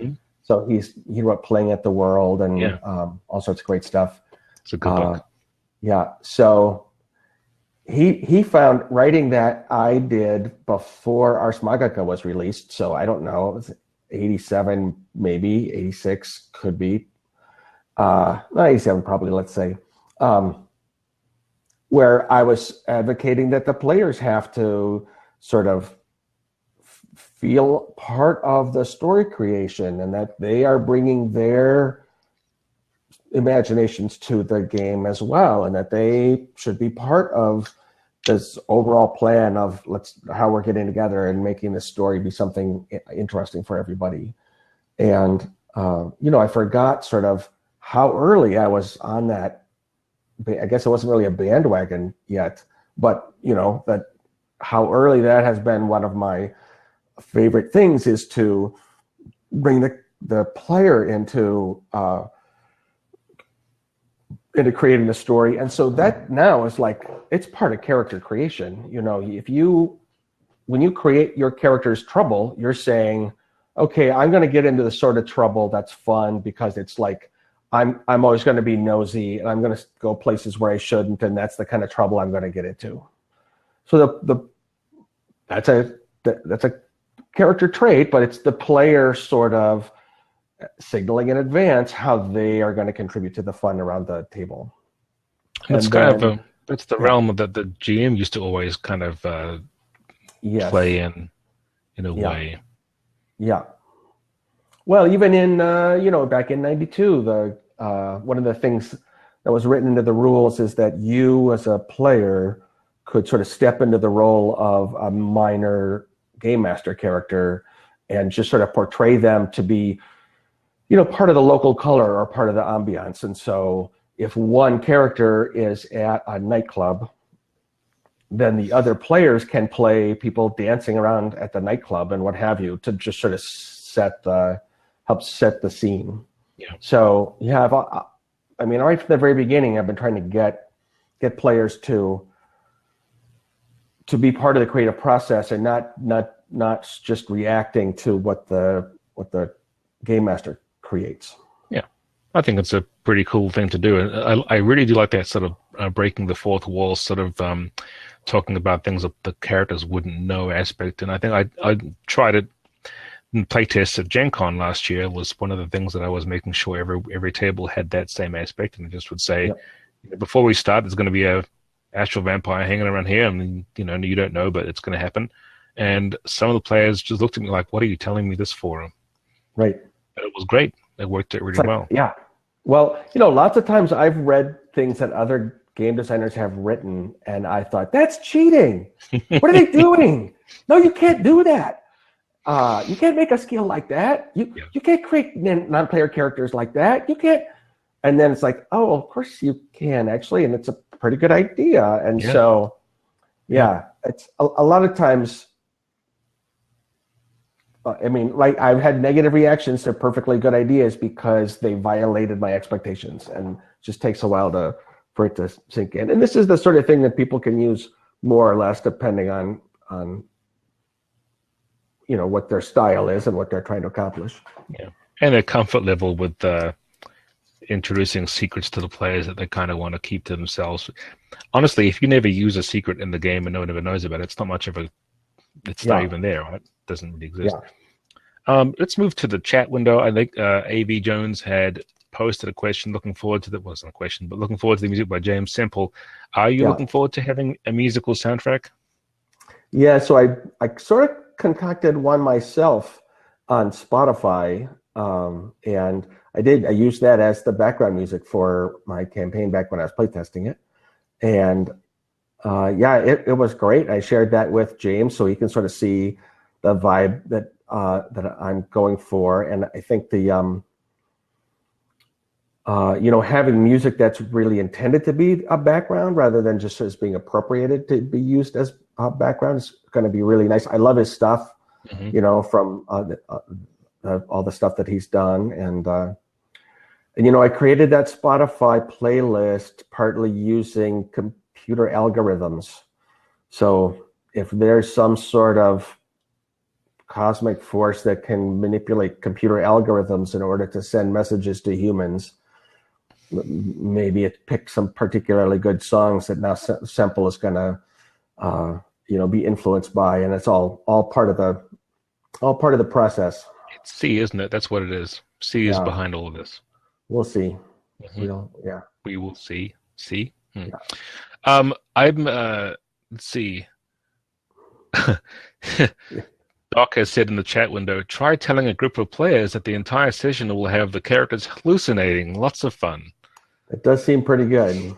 Speaker 2: So he wrote Playing at the World and all sorts of great stuff.
Speaker 1: It's a good book.
Speaker 2: Yeah. So he found writing that I did before Ars Magica was released. So I don't know. It was 87, maybe 86, could be. Not 87, probably. Let's say, where I was advocating that the players have to sort of feel part of the story creation, and that they are bringing their imaginations to the game as well, and that they should be part of this overall plan of how we're getting together and making this story be something interesting for everybody. And I forgot sort of how early I was on that. I guess it wasn't really a bandwagon yet, but that how early that has been one of my favorite things, is to bring the player into creating the story. And so that now is like, it's part of character creation. When you create your character's trouble, you're saying, okay, I'm going to get into the sort of trouble that's fun, because it's like, I'm always going to be nosy, and I'm going to go places where I shouldn't, and that's the kind of trouble I'm going to get into. So that's a character trait, but it's the player sort of signaling in advance how they are going to contribute to the fun around the table.
Speaker 1: That's that's the realm that the GM used to always kind of play in a way. Yeah.
Speaker 2: Well, even in back in 92, the one of the things that was written into the rules is that you as a player could sort of step into the role of a minor game master character and just sort of portray them to be, part of the local color or part of the ambiance. And so if one character is at a nightclub, then the other players can play people dancing around at the nightclub and what have you to just sort of help set the scene.
Speaker 1: Yeah.
Speaker 2: So yeah, I mean, right from the very beginning, I've been trying to get players to be part of the creative process and not just reacting to what the game master creates.
Speaker 1: Yeah, I think it's a pretty cool thing to do. I really do like that sort of breaking the fourth wall, sort of talking about things that the characters wouldn't know aspect. And I think I tried it in playtests at Gen Con last year. Was one of the things that I was making sure every table had that same aspect, and just would say, before we start, there's going to be a astral vampire hanging around here, and you don't know, but it's going to happen. And some of the players just looked at me like, "What are you telling me this for?"
Speaker 2: Right.
Speaker 1: But it was great. It worked out really well.
Speaker 2: Yeah. Well, lots of times I've read things that other game designers have written, and I thought, that's cheating. What are they doing? No, you can't do that. You can't make a skill like that. You can't create non-player characters like that. You can't. And then it's like, oh, of course you can actually, and it's a pretty good idea. And so, it's a lot of times. I mean, like I've had negative reactions to perfectly good ideas because they violated my expectations, and it just takes a while for it to sink in. And this is the sort of thing that people can use more or less depending on what their style is and what they're trying to accomplish.
Speaker 1: Yeah, and their comfort level with introducing secrets to the players that they kind of want to keep to themselves. Honestly, if you never use a secret in the game and no one ever knows about it, it's not much of a. It's not even there, right? It doesn't really exist. Yeah. Let's move to the chat window. I think A.V. Jones had posted a question. Looking forward to that. Wasn't a question, but looking forward to the music by James Semple. Are you looking forward to having a musical soundtrack?
Speaker 2: Yeah. So I sort of concocted one myself on Spotify, and I used that as the background music for my campaign back when I was playtesting it, and. It was great. I shared that with James so he can sort of see the vibe that I'm going for. And I think the having music that's really intended to be a background rather than just as being appropriated to be used as a background is going to be really nice. I love his stuff, from all the stuff that he's done. And I created that Spotify playlist partly using computer algorithms. So if there's some sort of cosmic force that can manipulate computer algorithms in order to send messages to humans, maybe it picks some particularly good songs that now Semple is going to be influenced by, and it's all part of the process.
Speaker 1: It's C, isn't it? That's what it is. C is behind all of this.
Speaker 2: We'll see.
Speaker 1: Mm-hmm. We will see. See.
Speaker 2: Yeah.
Speaker 1: Let's see. Doc has said in the chat window, try telling a group of players that the entire session will have the characters hallucinating. Lots of fun.
Speaker 2: It does seem pretty good.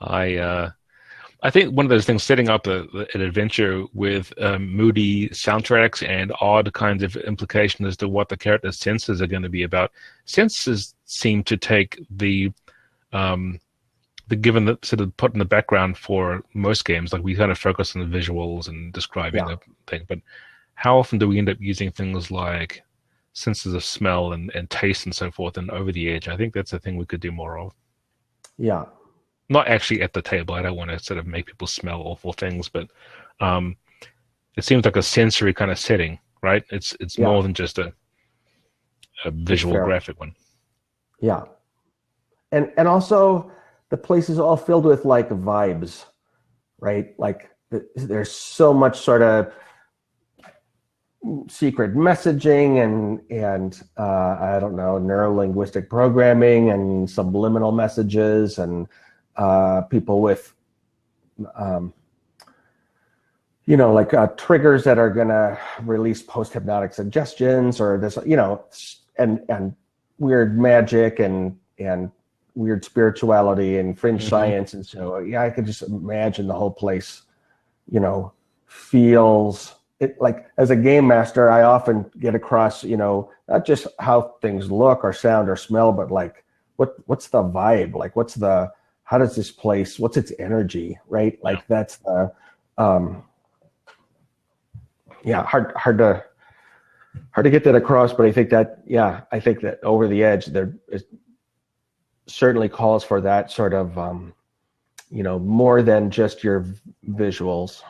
Speaker 1: I think one of those things, setting up an adventure with moody soundtracks and odd kinds of implication as to what the character's senses are going to be about. Senses seem to take the given that sort of put in the background for most games. Like we kind of focus on the visuals and describing the thing, but how often do we end up using things like senses of smell and taste and so forth and over the edge? I think that's a thing we could do more of.
Speaker 2: Yeah.
Speaker 1: Not actually at the table. I don't want to sort of make people smell awful things, but it seems like a sensory kind of setting, right? It's more than just a visual graphic one.
Speaker 2: Yeah. And also the place is all filled with like vibes, right? Like there's so much sort of secret messaging and I don't know, neuro-linguistic programming and subliminal messages and people with triggers that are going to release post-hypnotic suggestions or this, and weird magic and weird spirituality and fringe science. And so, I could just imagine the whole place, feels it like, as a game master, I often get across, not just how things look or sound or smell, but like what's the vibe? Like how does this place, what's its energy, right? Like that's the hard to get that across. But I think that Over the Edge there is certainly calls for that sort of more than just your visuals.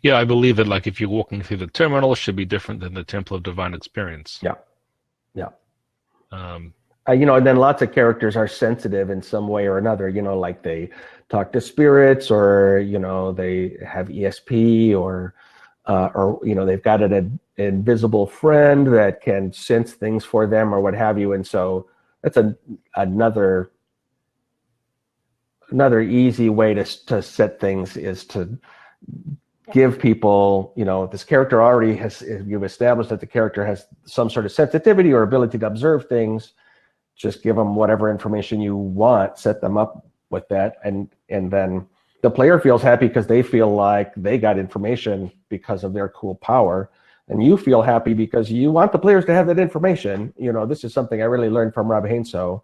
Speaker 1: Yeah, I believe that like if you're walking through the terminal, it should be different than the Temple of Divine Experience.
Speaker 2: Yeah.
Speaker 1: Um,
Speaker 2: and then lots of characters are sensitive in some way or another, like they talk to spirits, or they have ESP, or they've got an invisible friend that can sense things for them or what have you. And so that's another easy way to set things, is to give people, this character already has, you've established that the character has some sort of sensitivity or ability to observe things. Just give them whatever information you want, set them up with that, and then the player feels happy because they feel like they got information because of their cool power, and you feel happy because you want the players to have that information. This is something I really learned from Rob Hainsou.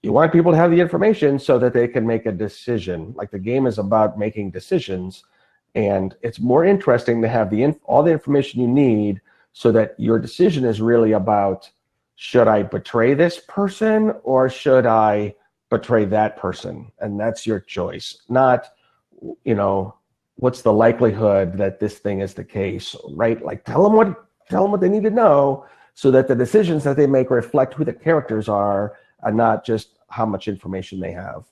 Speaker 2: You want people to have the information so that they can make a decision. Like, the game is about making decisions, and it's more interesting to have all the information you need so that your decision is really about, should I betray this person or should I betray that person? And that's your choice. Not, what's the likelihood that this thing is the case, right? Like, tell them what they need to know so that the decisions that they make reflect who the characters are and not just how much information they have.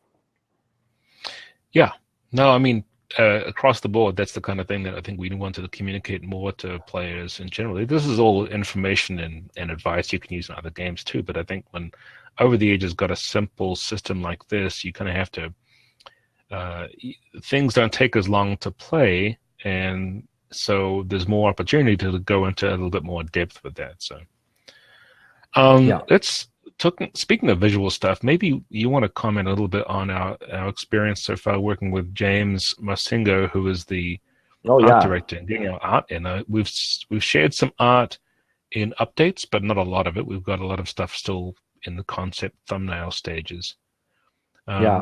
Speaker 1: Yeah. No, I mean, across the board, that's the kind of thing that I think we wanted to communicate more to players in general. This is all information and advice you can use in other games too, but I think when Over the Edge has got a simple system like this, you kind of have to, things don't take as long to play, and so there's more opportunity to go into a little bit more depth with that. So speaking of visual stuff, maybe you want to comment a little bit on our experience so far working with James Marcingo, who is the art director, and getting our art in. We've shared some art in updates, but not a lot of it. We've got a lot of stuff still in the concept thumbnail stages.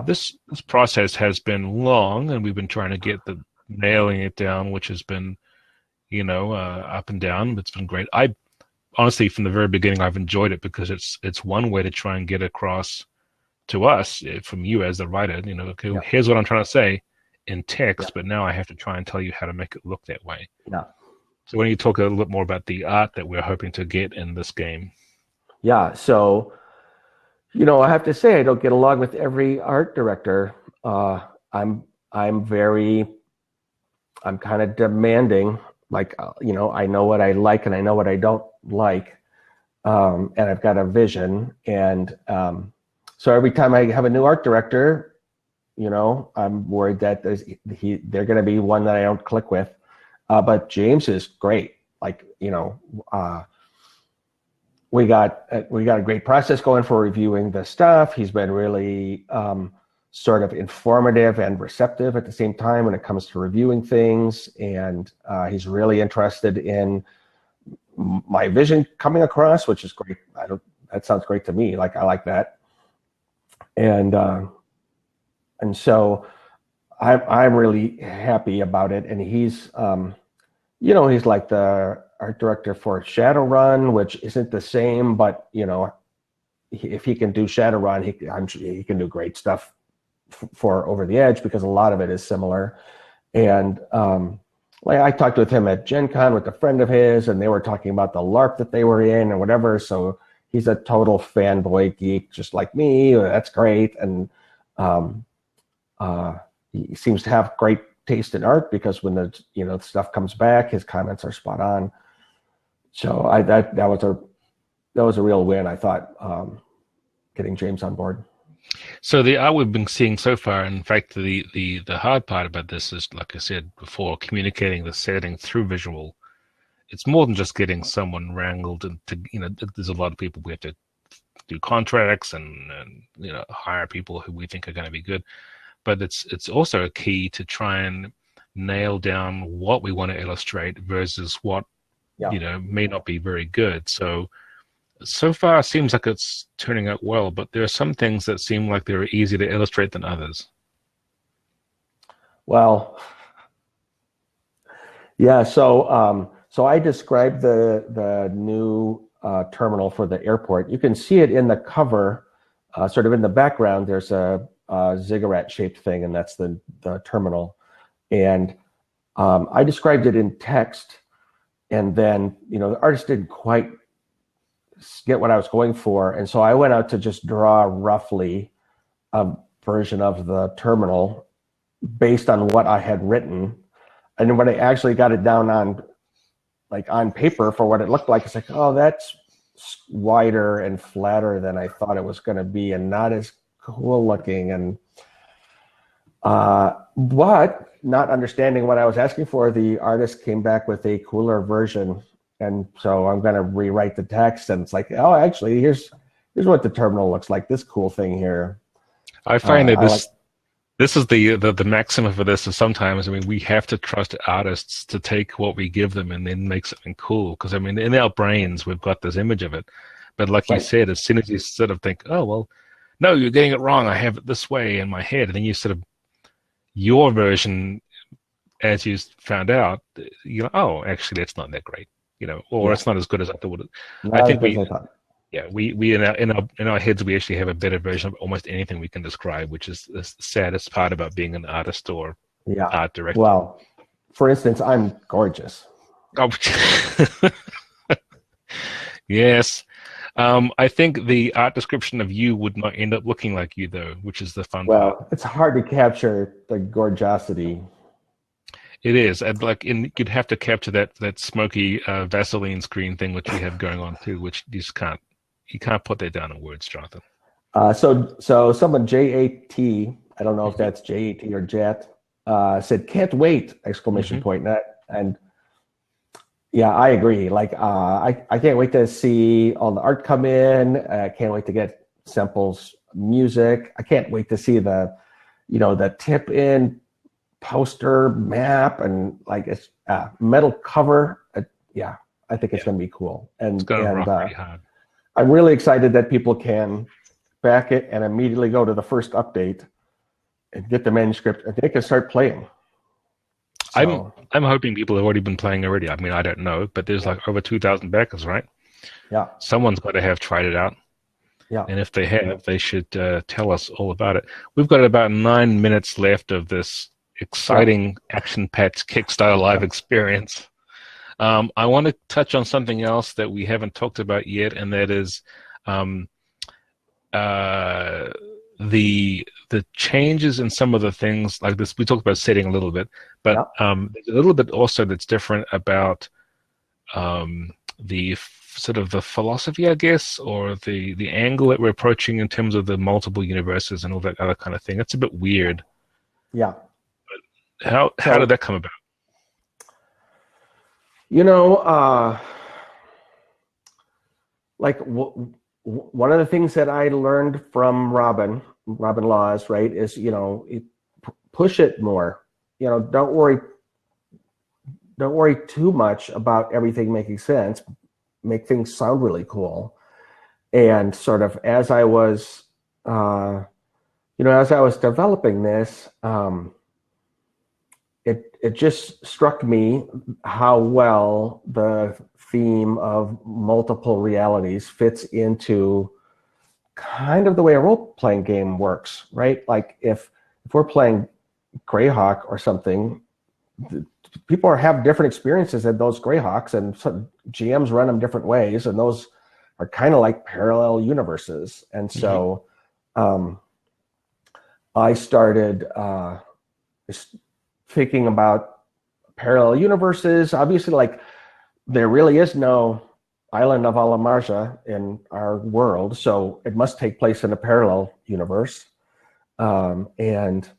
Speaker 1: This process has been long, and we've been trying to get the nailing it down, which has been, up and down. It's been great. Honestly, from the very beginning, I've enjoyed it because it's one way to try and get across to us, from you as the writer, here's what I'm trying to say in text, but now I have to try and tell you how to make it look that way.
Speaker 2: Yeah.
Speaker 1: So why don't you talk a little bit more about the art that we're hoping to get in this game?
Speaker 2: Yeah. So, I have to say, I don't get along with every art director. I'm kind of demanding. Like, I know what I like and I know what I don't like, and I've got a vision. And so every time I have a new art director, I'm worried that they're going to be one that I don't click with. But James is great. Like, we got a great process going for reviewing the stuff. He's been really sort of informative and receptive at the same time when it comes to reviewing things, and he's really interested in my vision coming across, which is great. That sounds great to me. Like, I like that, and so I'm really happy about it. And he's he's like the art director for Shadowrun, which isn't the same, but if he can do Shadowrun, I'm sure he can do great stuff for Over the Edge, because a lot of it is similar. And I talked with him at Gen Con with a friend of his, and they were talking about the LARP that they were in or whatever. So he's a total fanboy geek, just like me. That's great. And he seems to have great taste in art, because when the stuff comes back, his comments are spot on. So that was a real win, I thought, getting James on board.
Speaker 1: So the art we've been seeing so far, in fact, the hard part about this is, like I said before, communicating the setting through visual. It's more than just getting someone wrangled into, there's a lot of people we have to do contracts and hire people who we think are going to be good. But it's also a key to try and nail down what we want to illustrate versus what may not be very good. So So far, it seems like it's turning out well, but there are some things that seem like they're easier to illustrate than others.
Speaker 2: Well, yeah. So I described the new terminal for the airport. You can see it in the cover, sort of in the background. There's a ziggurat-shaped thing, and that's the terminal. And I described it in text, and then the artist didn't quite get what I was going for, and so I went out to just draw roughly a version of the terminal based on what I had written. And then when I actually got it down on paper for what it looked like, it's like, oh, that's wider and flatter than I thought it was going to be, and not as cool looking. And but not understanding what I was asking for, the artist came back with a cooler version. And so I'm going to rewrite the text, and it's like, oh, actually, here's what the terminal looks like. This cool thing here.
Speaker 1: I find that this is the maximum for this. Is sometimes, I mean, we have to trust artists to take what we give them and then make something cool. Because I mean, in our brains, we've got this image of it, but like you said, as soon as you sort of think, oh well, no, you're getting it wrong. I have it this way in my head, and then you sort of your version, as you found out, oh, actually, that's not that great. Or it's not as good as I thought. I think we in our heads we actually have a better version of almost anything we can describe, which is the saddest part about being an artist or art director.
Speaker 2: Well, for instance, I'm gorgeous.
Speaker 1: Oh, yes. I think the art description of you would not end up looking like you, though, which is the fun part.
Speaker 2: Well, it's hard to capture the gorgeosity.
Speaker 1: It is, and you'd have to capture that smoky Vaseline screen thing which we have going on too, which you just can't put that down in words, Jonathan.
Speaker 2: So someone JAT, I don't know if that's JAT or JAT, said can't wait! ! And yeah, I agree. Like I can't wait to see all the art come in. I can't wait to get Semple's music. I can't wait to see the tip in poster map and like it's metal cover. I think it's going to be cool. And
Speaker 1: it's going to rock pretty hard.
Speaker 2: I'm really excited that people can back it and immediately go to the first update and get the manuscript and they can start playing.
Speaker 1: So, I'm hoping people have already been playing already. I mean, I don't know, but there's like over 2,000 backers, right?
Speaker 2: Yeah.
Speaker 1: Someone's got to have tried it out.
Speaker 2: Yeah.
Speaker 1: And if they have, they should tell us all about it. We've got about 9 minutes left of this exciting action-packed Kickstarter live experience. I want to touch on something else that we haven't talked about yet, and that is the changes in some of the things like this. We talked about setting a little bit, but there's a little bit also that's different about the sort of the philosophy, I guess, or the angle that we're approaching in terms of the multiple universes and all that other kind of thing. It's a bit weird.
Speaker 2: Yeah.
Speaker 1: How did that come about?
Speaker 2: Like one of the things that I learned from Robin Laws, right, is push it more. Don't worry too much about everything making sense. Make things sound really cool. And sort of as I was developing this, it just struck me how well the theme of multiple realities fits into kind of the way a role-playing game works, right? Like if we're playing Greyhawk or something, people have different experiences in those Greyhawks, and some GMs run them different ways, and those are kind of like parallel universes. And so I started thinking about parallel universes. Obviously, like there really is no island of Alamarja in our world, so it must take place in a parallel universe. And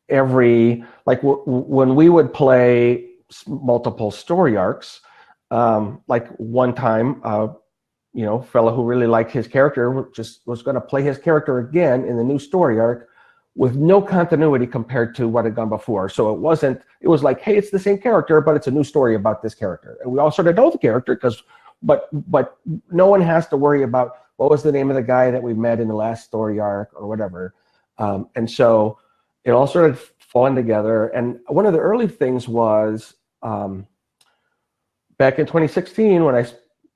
Speaker 2: every when we would play multiple story arcs, like one time, fellow who really liked his character just was going to play his character again in the new story arc with no continuity compared to what had gone before. So it was like, hey, it's the same character, but it's a new story about this character. And we all sort of know the character but no one has to worry about what was the name of the guy that we met in the last story arc or whatever. And so it all sort of fallen together. And one of the early things was back in 2016, when I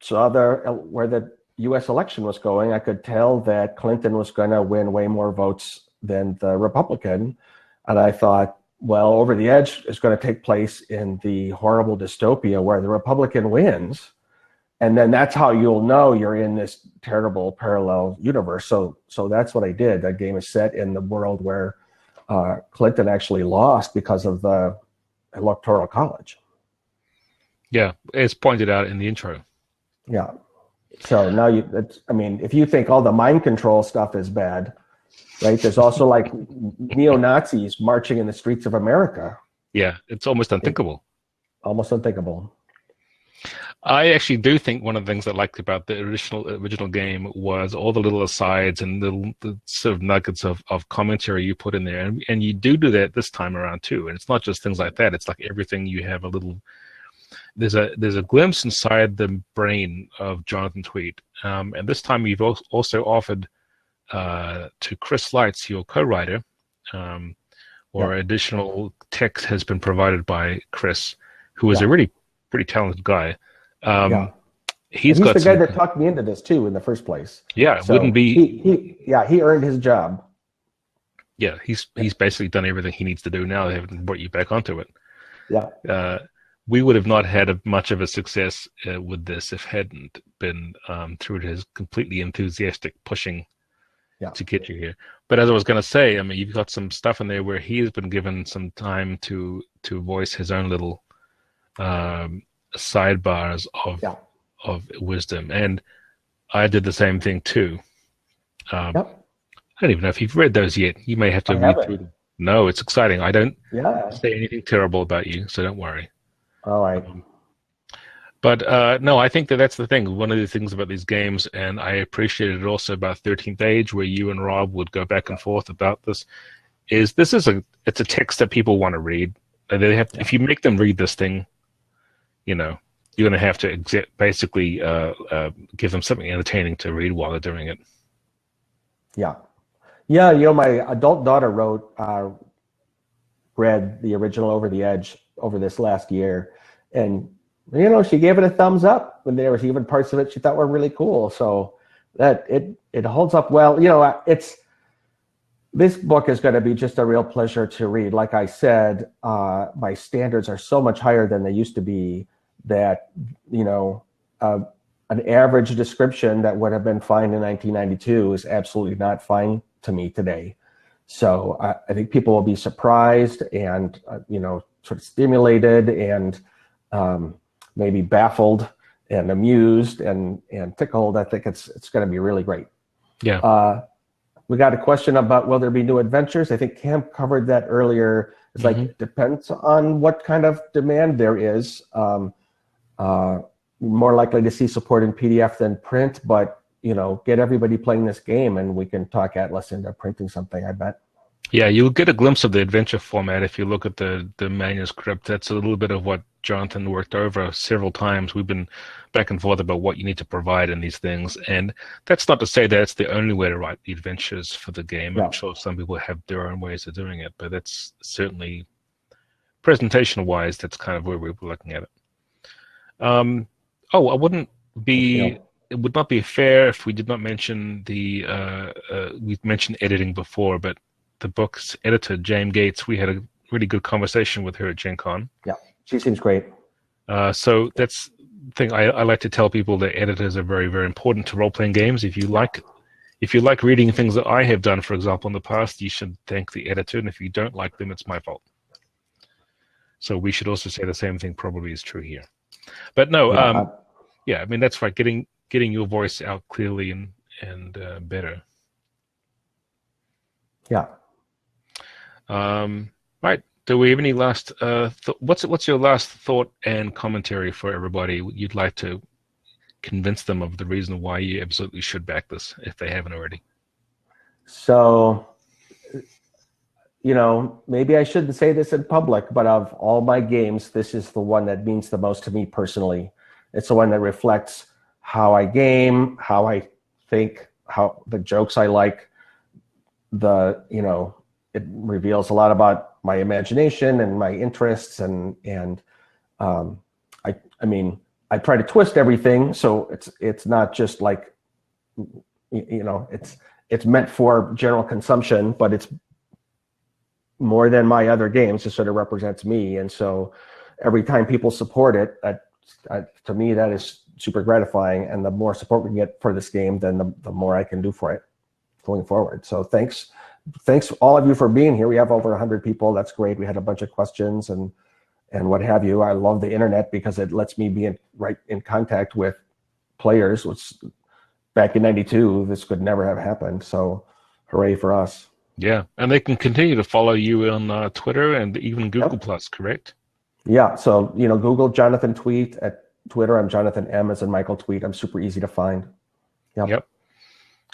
Speaker 2: saw where the U.S. election was going, I could tell that Clinton was going to win way more votes than the Republican. And I thought, well, Over the Edge is going to take place in the horrible dystopia where the Republican wins. And then that's how you'll know you're in this terrible parallel universe. So that's what I did. That game is set in the world where Clinton actually lost because of the Electoral College.
Speaker 1: Yeah, it's pointed out in the intro.
Speaker 2: Yeah. So now if you think all the mind control stuff is bad, right? There's also like neo-Nazis marching in the streets of America.
Speaker 1: Yeah, it's almost unthinkable.
Speaker 2: Almost unthinkable.
Speaker 1: I actually do think one of the things I liked about the original game was all the little asides and the sort of nuggets of commentary you put in there. And you do that this time around too. And it's not just things like that. It's like everything you have a little... There's a glimpse inside the brain of Jonathan Tweet. And this time you've also offered to Chris Lights, your co-writer, additional text has been provided by Chris, who is a really pretty talented guy. He's got
Speaker 2: the guy that talked me into this too in the first place.
Speaker 1: Yeah,
Speaker 2: so
Speaker 1: wouldn't be.
Speaker 2: He earned his job.
Speaker 1: Yeah, he's basically done everything he needs to do now. They haven't brought you back onto it.
Speaker 2: Yeah.
Speaker 1: We would have not had much of a success with this if hadn't been through his completely enthusiastic pushing to get you here. But as I was going to say, I mean, you've got some stuff in there where he has been given some time to voice his own little sidebars of wisdom, and I did the same thing too. I don't even know if you've read those yet. You may have to read through them. No, it's exciting. I don't say anything terrible about you, so don't worry.
Speaker 2: All right.
Speaker 1: But no, I think that's the thing. One of the things about these games, and I appreciated it also about 13th Age, where you and Rob would go back and forth about this, is it's a text that people want to read. They have if you make them read this thing, you're going to have to basically give them something entertaining to read while they're doing it.
Speaker 2: Yeah. My adult daughter read the original Over the Edge over this last year, and she gave it a thumbs up when there was even parts of it she thought were really cool. So that it holds up well. This book is going to be just a real pleasure to read. Like I said, my standards are so much higher than they used to be that an average description that would have been fine in 1992 is absolutely not fine to me today. So I think people will be surprised and sort of stimulated and maybe baffled and amused and tickled. I think it's going to be really great.
Speaker 1: Yeah.
Speaker 2: We got a question about will there be new adventures? I think Cam covered that earlier. It's like it depends on what kind of demand there is. More likely to see support in PDF than print, but get everybody playing this game and we can talk Atlas into printing something, I bet.
Speaker 1: Yeah, you'll get a glimpse of the adventure format if you look at the manuscript. That's a little bit of what Jonathan worked over several times. We've been back and forth about what you need to provide in these things. And that's not to say that it's the only way to write the adventures for the game. Yeah. I'm sure some people have their own ways of doing it, but that's certainly presentation-wise, that's kind of where we were looking at it. It would not be fair if we did not mention we mentioned editing before, but the book's editor, James Gates, we had a really good conversation with her at Gen Con.
Speaker 2: Yeah, she seems great.
Speaker 1: So that's the thing I like to tell people that editors are very, very important to role-playing games. If you like reading things that I have done, for example, in the past, you should thank the editor, and if you don't like them, it's my fault. So we should also say the same thing probably is true here. But no, I mean, that's right, getting your voice out clearly and better.
Speaker 2: Yeah.
Speaker 1: Right. Do we have any last what's your last thought and commentary for everybody you'd like to convince them of the reason why you absolutely should back this if they haven't already?
Speaker 2: So maybe I shouldn't say this in public, but of all my games, this is the one that means the most to me personally. It's the one that reflects how I game, how I think, how the jokes I like. It reveals a lot about my imagination and my interests, and I mean, I try to twist everything so it's not just like, it's meant for general consumption, but it's more than my other games. It sort of represents me, and so every time people support it, to me that is super gratifying. And the more support we can get for this game, then the more I can do for it going forward. So thanks all of you for being here. We have over 100 people. That's great. We had a bunch of questions and what have you. I love the internet because it lets me be right in contact with players, which back in '92 this could never have happened. So hooray for us.
Speaker 1: Yeah, and they can continue to follow you on Twitter and even Google Plus, correct?
Speaker 2: Yeah, so Google Jonathan Tweet. At Twitter, I'm Jonathan M as in Michael Tweet. I'm super easy to find.
Speaker 1: Yep.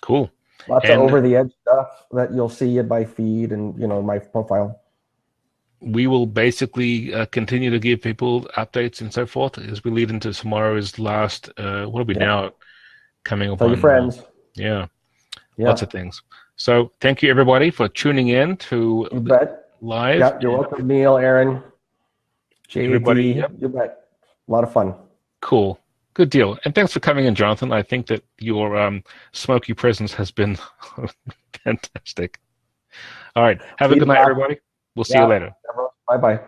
Speaker 1: Cool.
Speaker 2: Lots of over the edge stuff that you'll see in my feed and my profile.
Speaker 1: We will basically continue to give people updates and so forth as we lead into tomorrow's last. What are we now coming up?
Speaker 2: Tell your friends.
Speaker 1: Yeah, lots of things. So thank you everybody for tuning in to live.
Speaker 2: Yeah, you're welcome, Neil, Aaron, JD.
Speaker 1: Everybody.
Speaker 2: You bet. A lot of fun.
Speaker 1: Cool. Good deal. And thanks for coming in, Jonathan. I think that your smoky presence has been fantastic. All right. Have a good night, everybody. We'll see you later.
Speaker 2: Bye-bye.